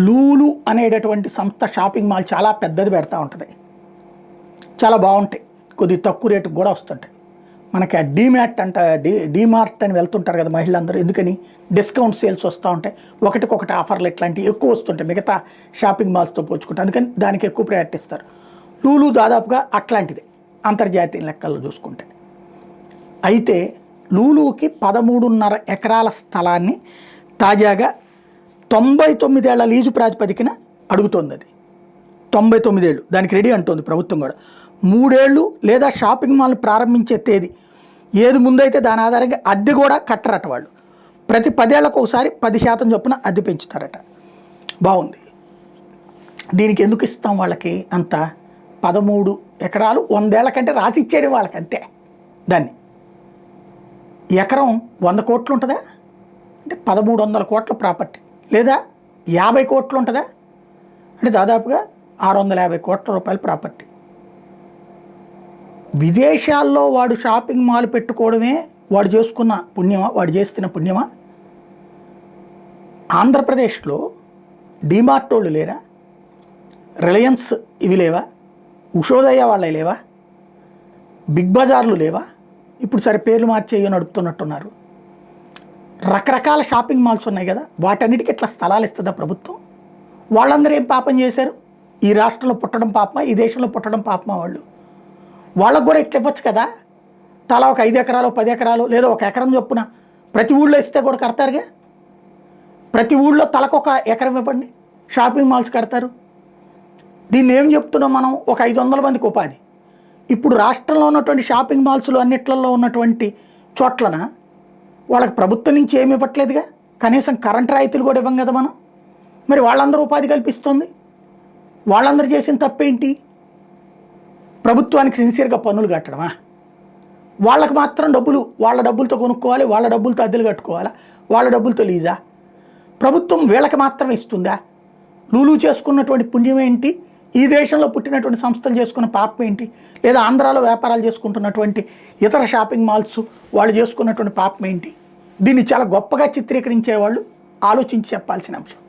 లూలు అనేటటువంటి సంస్థ shopping mall చాలా పెద్దది పెడతా ఉంటుంది. చాలా బాగుంటాయి, కొద్ది తక్కువ రేటుకు కూడా వస్తుంటాయి. మనకి ఆ డీమార్ట్ డీమార్ట్ అని వెళ్తుంటారు కదా మహిళలందరూ, ఎందుకని డిస్కౌంట్ సేల్స్ వస్తూ ఉంటాయి, ఒకటికొకటి ఆఫర్లు ఇట్లాంటివి ఎక్కువ వస్తుంటాయి మిగతా షాపింగ్ మాల్స్తో పోల్చుకుంటే, అందుకని దానికి ఎక్కువ ప్రయారిటీ ఇస్తారు. లూలు దాదాపుగా అట్లాంటిదే అంతర్జాతీయ లెక్కల్లో చూసుకుంటే. అయితే లూలుకి 13.5 ఎకరాల స్థలాన్ని తాజాగా 99 ఏళ్ల లీజు ప్రాతిపదికన అడుగుతోంది. అది 99 ఏళ్ళు దానికి రెడీ అంటోంది ప్రభుత్వం కూడా. 3 ఏళ్ళు లేదా షాపింగ్ మాల్ ప్రారంభించే తేదీ ఏది ముందైతే దాని ఆధారంగా అద్దె కూడా కట్టరట వాళ్ళు. ప్రతి 10 ఏళ్లకు ఒకసారి 10% చొప్పున అద్దె పెంచుతారట. బాగుంది. దీనికి ఎందుకు ఇస్తాం వాళ్ళకి అంత? 13 ఎకరాలు 100 ఏళ్ల కంటే రాసి ఇచ్చేయడం వాళ్ళకి అంతే. దాన్ని ఎకరం 100 కోట్లు ఉంటుందా అంటే 1300 కోట్ల ప్రాపర్టీ, లేదా 50 కోట్లు ఉంటుందా అంటే దాదాపుగా 650 కోట్ల రూపాయల ప్రాపర్టీ. విదేశాల్లో వాడు షాపింగ్ మాల్ పెట్టుకోవడమే వాడు చేసుకున్న పుణ్యమా, వాడు చేస్తున్న పుణ్యమా? ఆంధ్రప్రదేశ్లో డీమార్ట్ వాళ్ళు లేరా? రిలయన్స్ ఇవి లేవా? ఉషోదయ వాళ్ళవి లేవా? బిగ్ బజార్లు లేవా? ఇప్పుడు సరే పేర్లు మార్చేయో నడుపుతున్నట్టున్నారు. రకరకాల షాపింగ్ మాల్స్ ఉన్నాయి కదా, వాటన్నిటికీ ఇట్లా స్థలాలు ఇస్తుందా ప్రభుత్వం? వాళ్ళందరూ ఏం పాపం చేశారు? ఈ రాష్ట్రంలో పుట్టడం పాపమా, ఈ దేశంలో పుట్టడం పాపమా? వాళ్ళకు కూడా ఇట్లా ఇవ్వచ్చు కదా, తలా ఒక 5 ఎకరాలు 10 ఎకరాలు లేదా 1 ఎకరం చొప్పున ప్రతి ఊళ్ళో ఇస్తే కూడా కడతారుగా. ప్రతి ఊళ్ళో తలకొక ఎకరం ఇవ్వండి, షాపింగ్ మాల్స్ కడతారు. దీన్ని ఏం చెప్తున్నాం మనం? ఒక 500 మందికి ఉపాధి. ఇప్పుడు రాష్ట్రంలో ఉన్నటువంటి షాపింగ్ మాల్స్లో అన్నిట్లలో ఉన్నటువంటి చోట్లన వాళ్ళకి ప్రభుత్వం నుంచి ఏమి ఇవ్వట్లేదుగా, కనీసం కరెంట్ రాయితీలు కూడా ఇవ్వం కదా మనం. మరి వాళ్ళందరూ ఉపాధి కల్పిస్తుంది. వాళ్ళందరూ చేసిన తప్పేంటి? ప్రభుత్వానికి సిన్సియర్గా పన్నులు కట్టడమా? వాళ్ళకి మాత్రం డబ్బులు వాళ్ళ డబ్బులతో కొనుక్కోవాలి, వాళ్ళ డబ్బులతో అద్దెలు కట్టుకోవాలా, వాళ్ళ డబ్బులతో లీజా? ప్రభుత్వం వీళ్ళకి మాత్రం ఇస్తుందా? లూలు చేసుకున్నటువంటి పుణ్యం ఏంటి? ఈ దేశంలో పుట్టినటువంటి సంస్థలు చేసుకున్న పాపం ఏంటి? లేదా ఆంధ్రాలో వ్యాపారాలు చేసుకుంటున్నటువంటి ఇతర షాపింగ్ మాల్స్ వాళ్ళు చేసుకున్నటువంటి పాపం ఏంటి? దీన్ని చాలా గొప్పగా చిత్రీకరించే వాళ్ళు ఆలోచించి చెప్పాల్సిన అంశం.